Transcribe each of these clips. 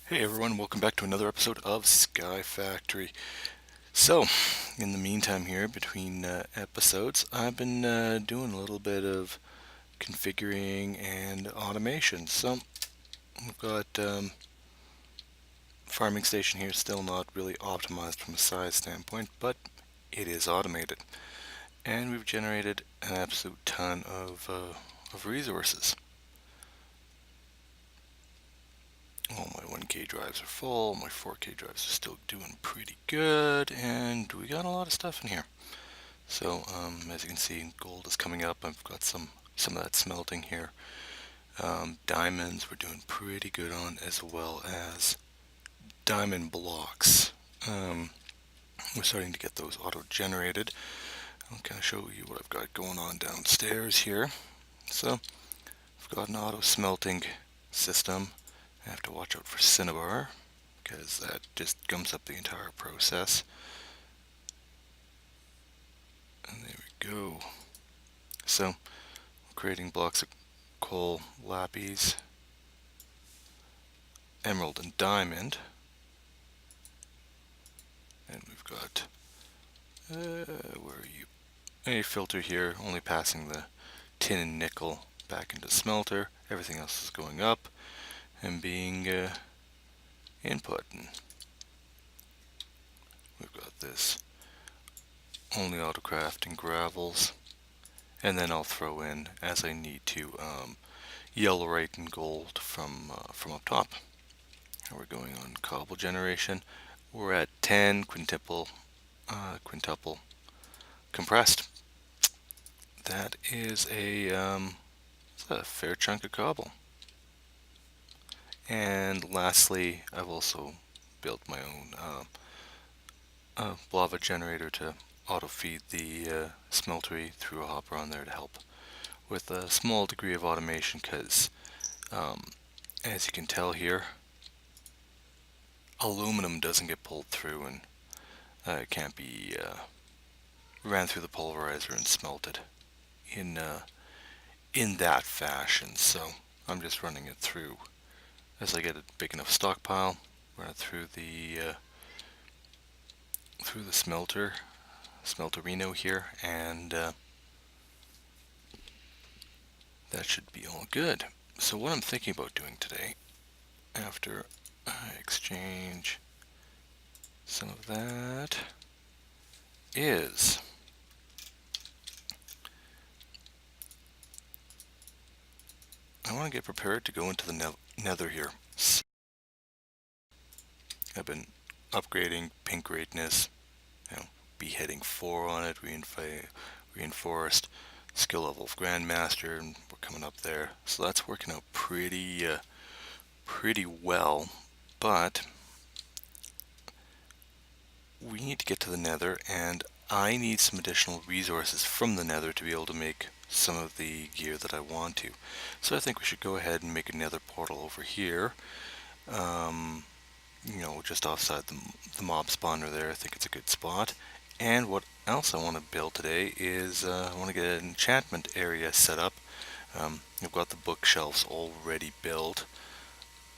Hey everyone, welcome back to another episode of Sky Factory. So, in the meantime here, between episodes, I've been doing a little bit of configuring and automation. So, we've got farming station here, still not really optimized from a size standpoint, but it is automated. And we've generated an absolute ton of resources. All my 1K drives are full, my 4K drives are still doing pretty good, and we got a lot of stuff in here. So as you can see, gold is coming up. I've got some of that smelting here. Diamonds we're doing pretty good on, as well as diamond blocks. We're starting to get those auto-generated. I'll kind of show you what I've got going on downstairs here. So I've got an auto-smelting system. I have to watch out for cinnabar, because that just gums up the entire process. And there we go. So, creating blocks of coal, lapis, emerald, and diamond. And we've got, where are you? A filter here, only passing the tin and nickel back into smelter. Everything else is going up and being input. And we've got this only autocrafting gravels. And then I'll throw in, as I need to, yellowite and gold from up top. We're going on cobble generation. We're at 10 quintuple compressed. That is it's a fair chunk of cobble. And lastly, I've also built my own lava generator to auto feed the smeltery through a hopper on there to help with a small degree of automation, because as you can tell here, aluminum doesn't get pulled through, and it can't be ran through the pulverizer and smelted in that fashion. So I'm just running it through as I get a big enough stockpile. Run it through the smelterino here, and that should be all good. So what I'm thinking about doing today, after I exchange some of that, is I want to get prepared to go into the nether here. I've been upgrading pink greatness, beheading 4 on it, reinforced, skill level of Grandmaster, and we're coming up there. So that's working out pretty well, but we need to get to the nether, and I need some additional resources from the nether to be able to make some of the gear that I want to. So I think we should go ahead and make a nether portal over here. Just offside the mob spawner there. I think it's a good spot. And what else I want to build today is I want to get an enchantment area set up. I've got the bookshelves already built,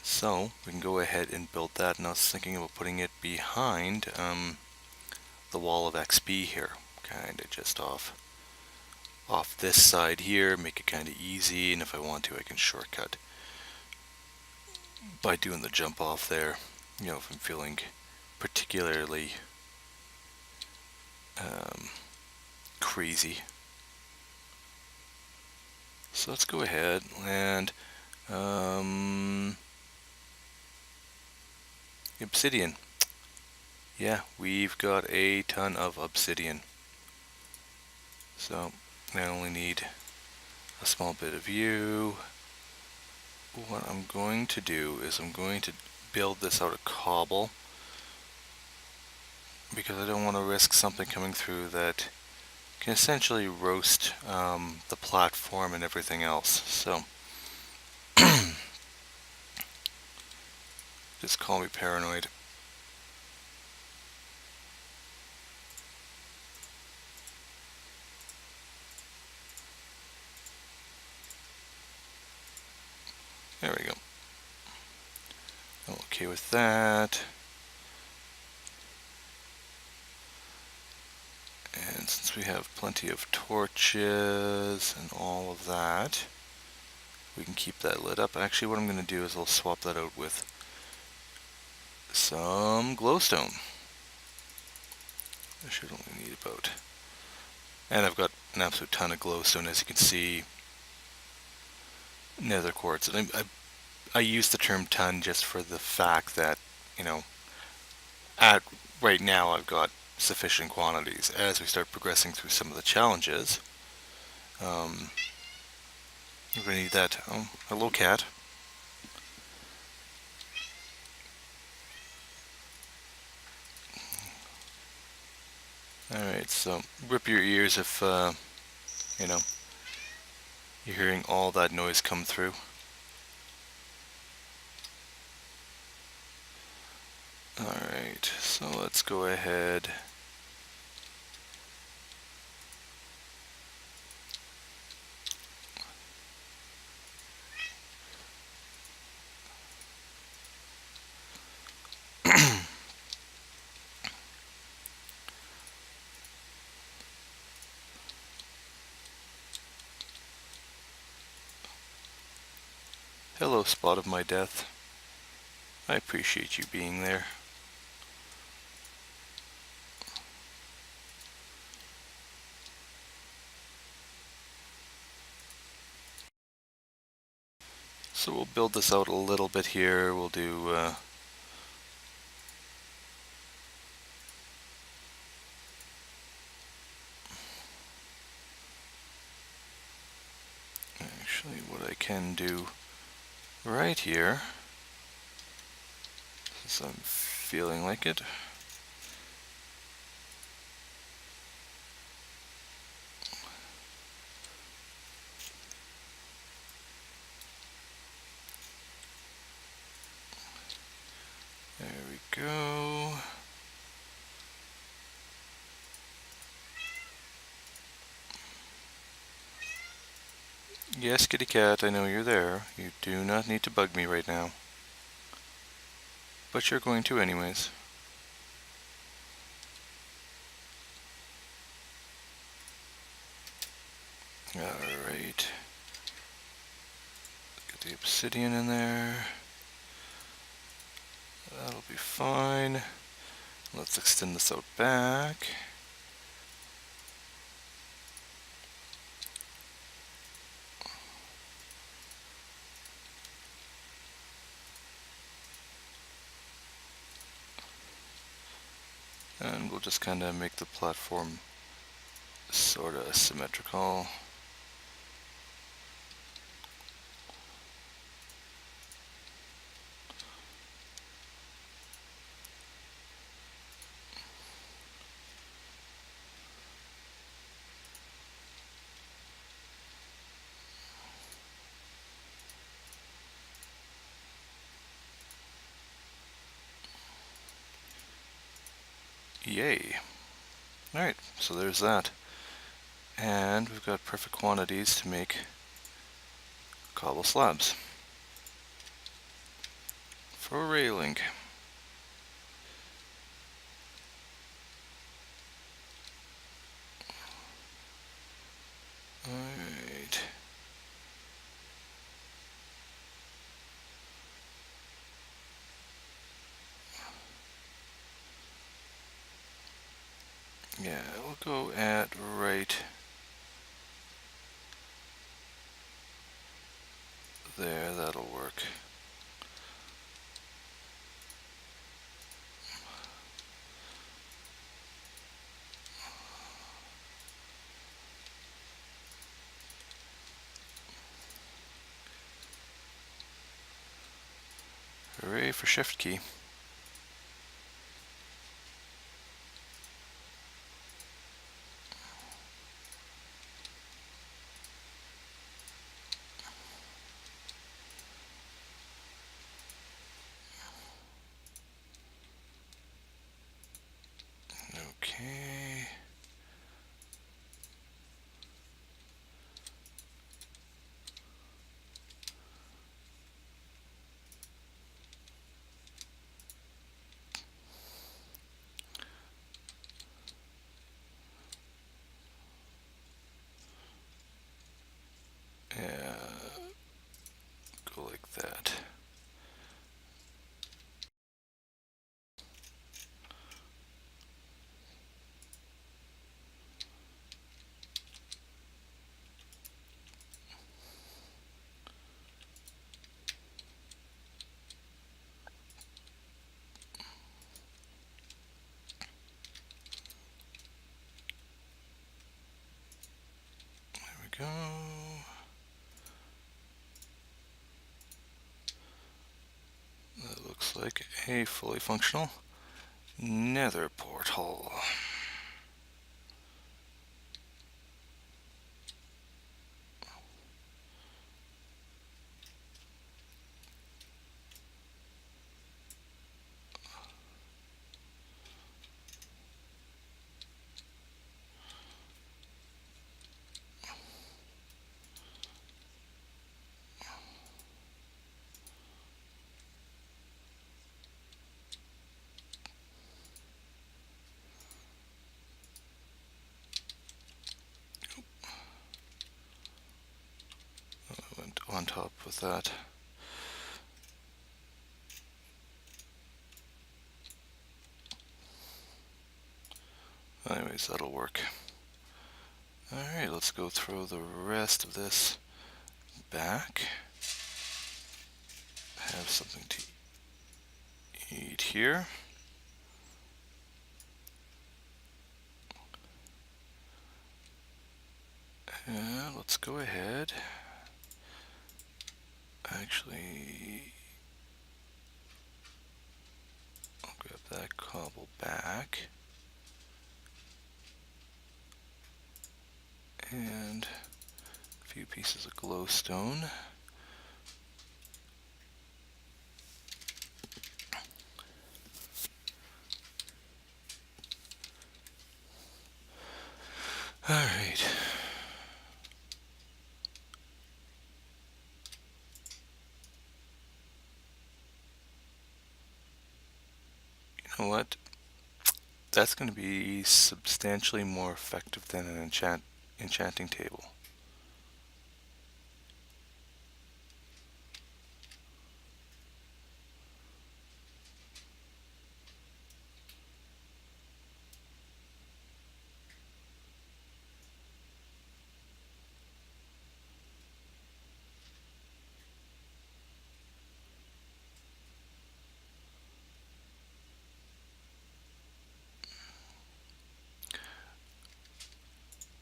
so we can go ahead and build that. And I was thinking about putting it behind the wall of XP here, kind of just off this side here, make it kind of easy, and if I want to I can shortcut by doing the jump off there, if I'm feeling particularly crazy. So let's go ahead and obsidian. Yeah, we've got a ton of obsidian. So I only need a small bit of you. What I'm going to do is I'm going to build this out of cobble, because I don't want to risk something coming through that can essentially roast the platform and everything else. So just call me paranoid. There we go. okay with that. And since we have plenty of torches and all of that, we can keep that lit up. Actually, what I'm going to do is I'll swap that out with some glowstone. I should only need about... And I've got an absolute ton of glowstone, as you can see. Nether quartz. And I use the term ton just for the fact that, you know, at right now I've got sufficient quantities. As we start progressing through some of the challenges, we're going to need that. Oh, hello, cat. Alright, so rip your ears if, you know, you're hearing all that noise come through. Alright, so let's go ahead. Hello, spot of my death. I appreciate you being there. So we'll build this out a little bit here. We'll do actually what I can do right here, since I'm feeling like it. There we go. Yes, kitty cat, I know you're there. You do not need to bug me right now. But you're going to anyways. Alright. Get the obsidian in there. That'll be fine. Let's extend this out back. And we'll just kind of make the platform sort of symmetrical. Yay. Alright, so there's that. And we've got perfect quantities to make cobble slabs for railing. Alright. Yeah, we'll go at right there, that'll work. Hooray for shift key. Okay. looks like a fully functional Nether portal. I went on top with that. Anyways, that'll work. Alright, let's go throw the rest of this back. Have something to eat here. And let's go ahead. Actually, I'll grab that cobble back. And a few pieces of glowstone. Alright. You know what? That's going to be substantially more effective than an enchanting table.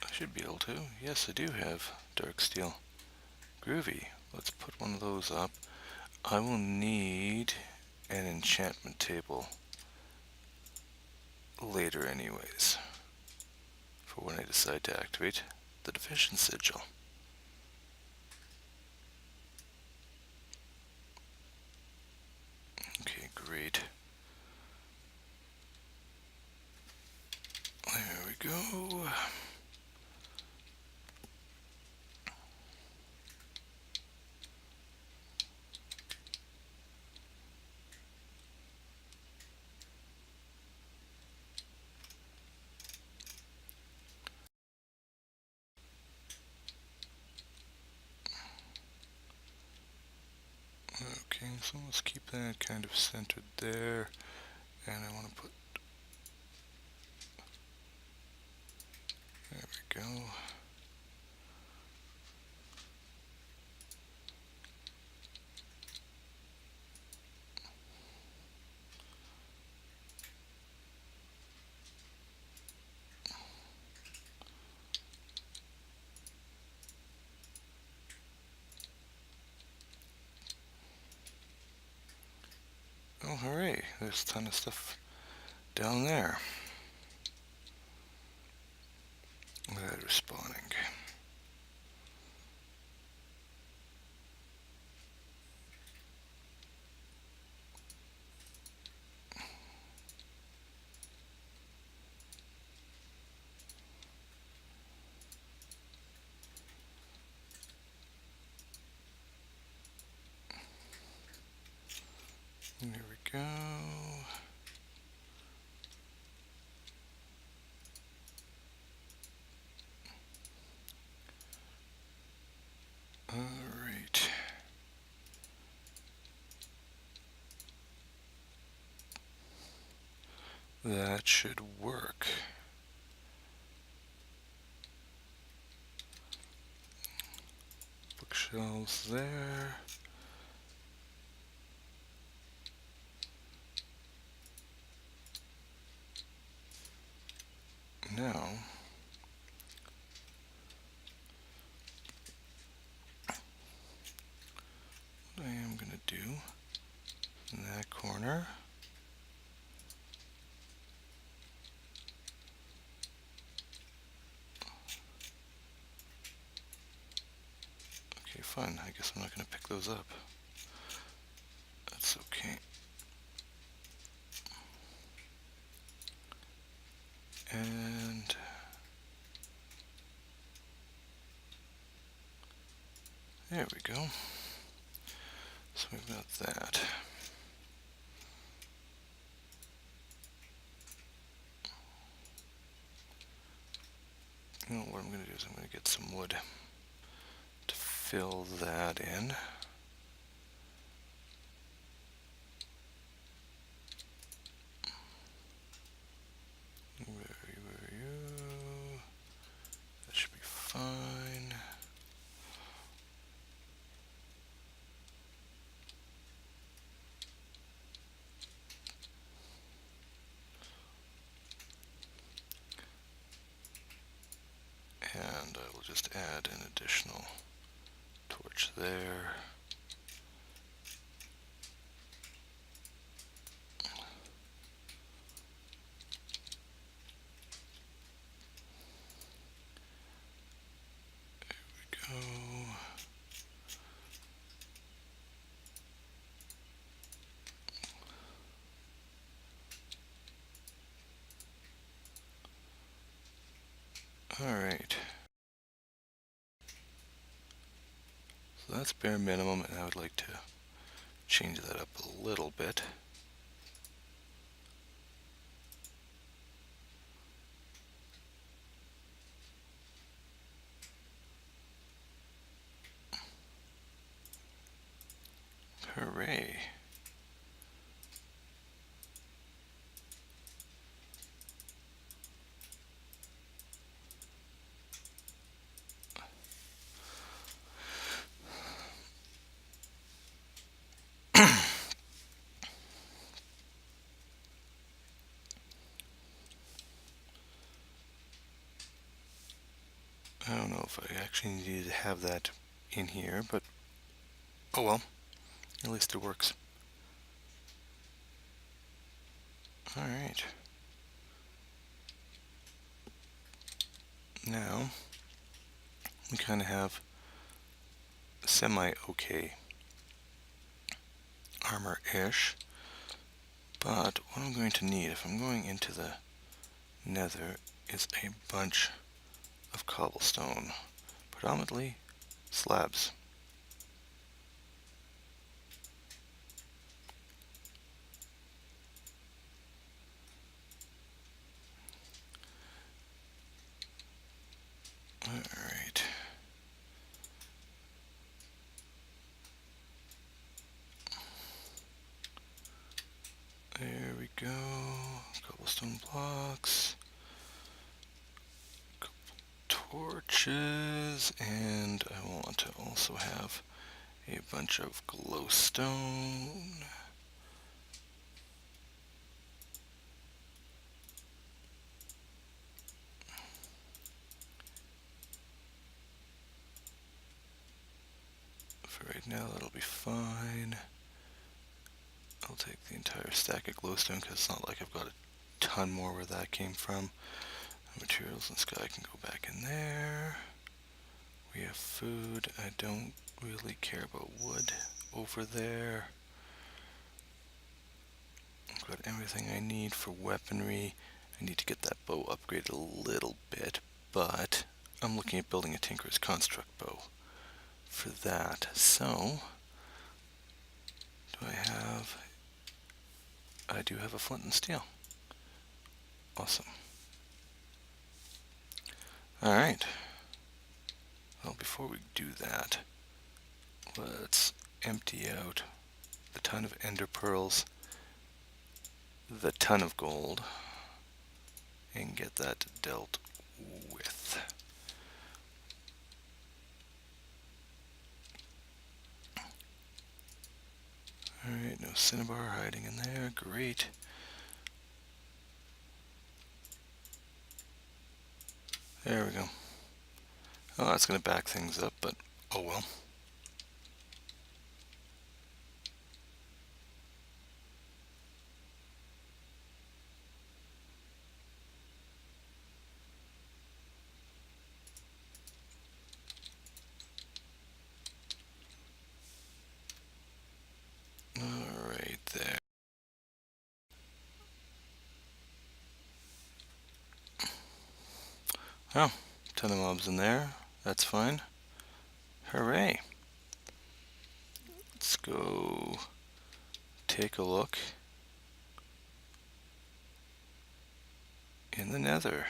I should be able to. Yes, I do have dark steel. Groovy. Let's put one of those up. I will need an enchantment table later anyways, for when I decide to activate the division sigil. Okay, great. There we go. Okay, so let's keep that kind of centered there, and I want to put, there we go. Oh, hooray, there's a ton of stuff down there. Look at that respawning. There we go. Alright. That should work. Bookshelves there. Now, what I am going to do that corner. Okay, fine. I guess I'm not going to pick those up. That's okay. And there we go. So we've got that. You know what I'm going to do is I'm going to get some wood to fill that in. Where are you? That should be fine. And I will just add an additional torch there. Go. Alright. So that's bare minimum, and I would like to change that up a little bit. Hooray. I don't know if I actually needed to have that in here, but oh well, at least it works. Alright. Now, we kind of have semi-okay armor-ish, but what I'm going to need if I'm going into the Nether is a bunch of cobblestone, predominantly slabs. Alright. There we go. Cobblestone blocks. Couple torches. And I want to also have a bunch of glowstone. For right now, that'll be fine. I'll take the entire stack of glowstone because it's not like I've got a ton more where that came from. Materials and sky can go back in there. We have food. I don't really care about wood over there. I've got everything I need for weaponry. I need to get that bow upgraded a little bit, but I'm looking at building a Tinker's Construct bow for that. So, do I have... I do have a flint and steel. Awesome. Alright. Well, before we do that, let's empty out the ton of ender pearls, the ton of gold, and get that dealt with. Alright, no cinnabar hiding in there, great. There we go. Oh, that's going to back things up, but oh well. Oh, ton of mobs in there. That's fine. Hooray. Let's go take a look in the Nether.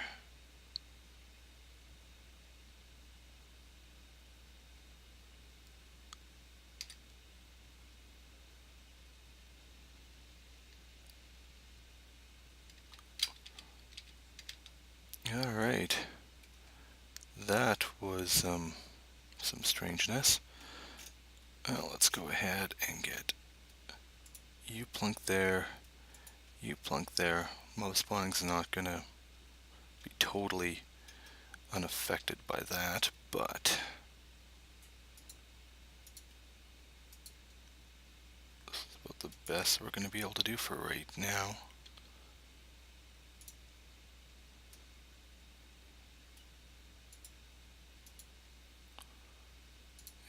Alright. That was some strangeness. Let's go ahead and get you plunk there, you plunk there. Mob spawning's not gonna be totally unaffected by that, but this is about the best we're gonna be able to do for right now.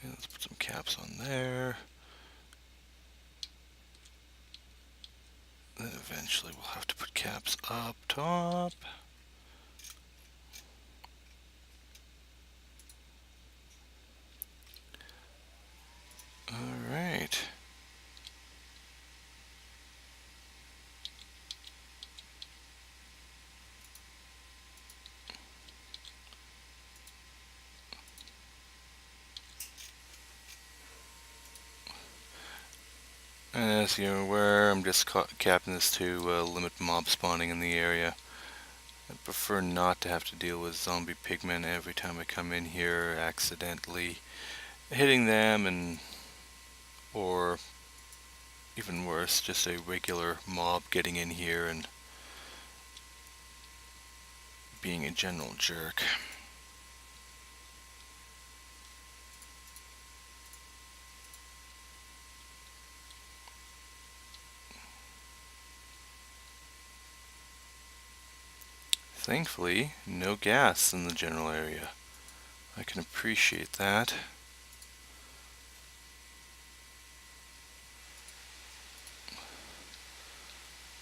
Yeah, let's put some caps on there. Then eventually we'll have to put caps up top. Alright. And as you're aware, I'm just capping this to limit mob spawning in the area. I prefer not to have to deal with zombie pigmen every time I come in here, accidentally hitting them, and or even worse, just a regular mob getting in here and being a general jerk. Thankfully, no gas in the general area. I can appreciate that.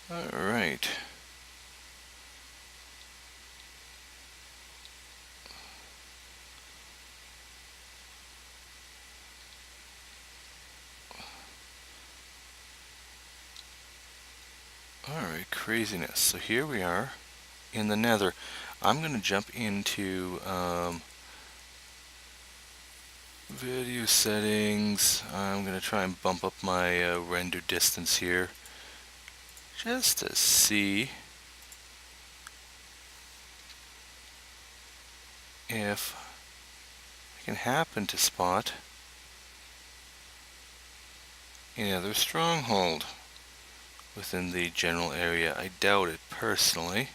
Alright. Alright, craziness. So here we are in the Nether. I'm going to jump into video settings. I'm going to try and bump up my render distance here just to see if I can happen to spot another stronghold within the general area. I doubt it personally.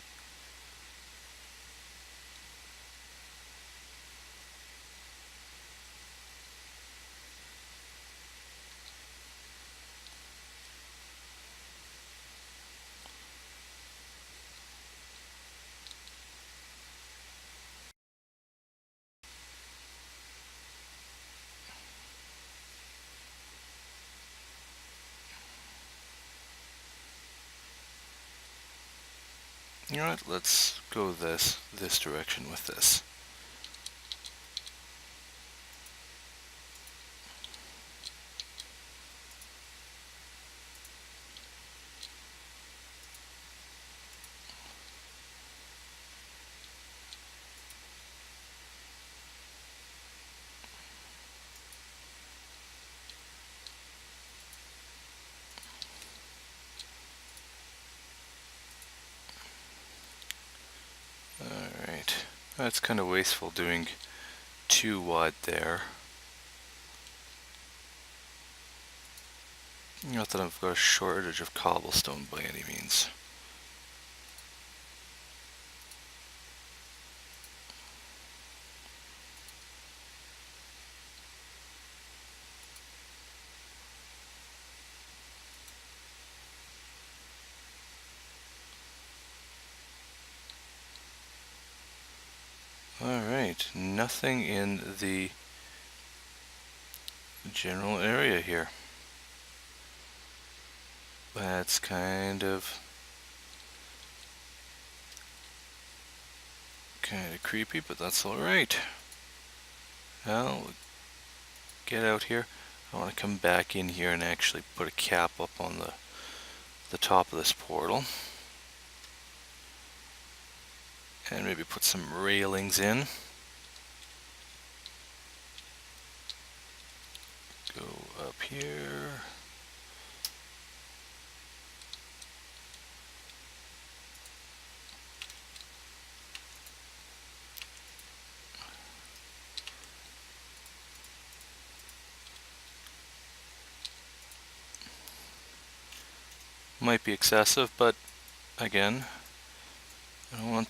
You know what? Let's go this direction with this. Alright. That's kind of wasteful doing too wide there. Not that I've got a shortage of cobblestone by any means. Alright, nothing in the general area here. That's kind of Kind of creepy, but that's alright. Now, get out here. I want to come back in here and actually put a cap up on the top of this portal. And maybe put some railings in. Go up here. Might be excessive, but again, I don't want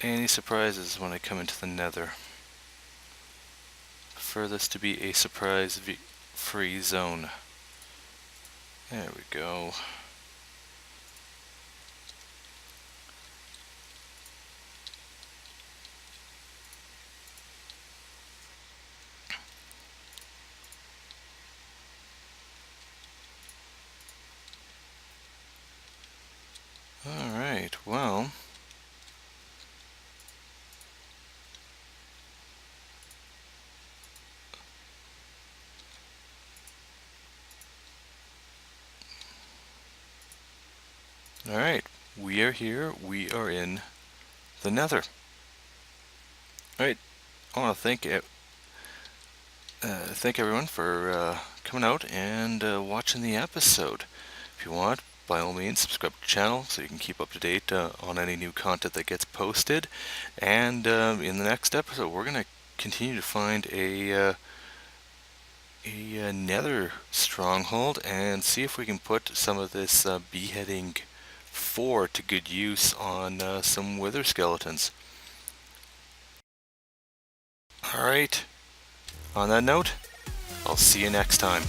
any surprises when I come into the Nether. Prefer this to be a surprise-free zone. There we go. Alright, well, alright, we are here, we are in the Nether. Alright, I want to thank everyone for coming out and watching the episode. If you want, by all means, subscribe to the channel so you can keep up to date on any new content that gets posted. And in the next episode, we're going to continue to find a Nether stronghold and see if we can put some of this beheading 4 to good use on some wither skeletons. Alright, on that note, I'll see you next time.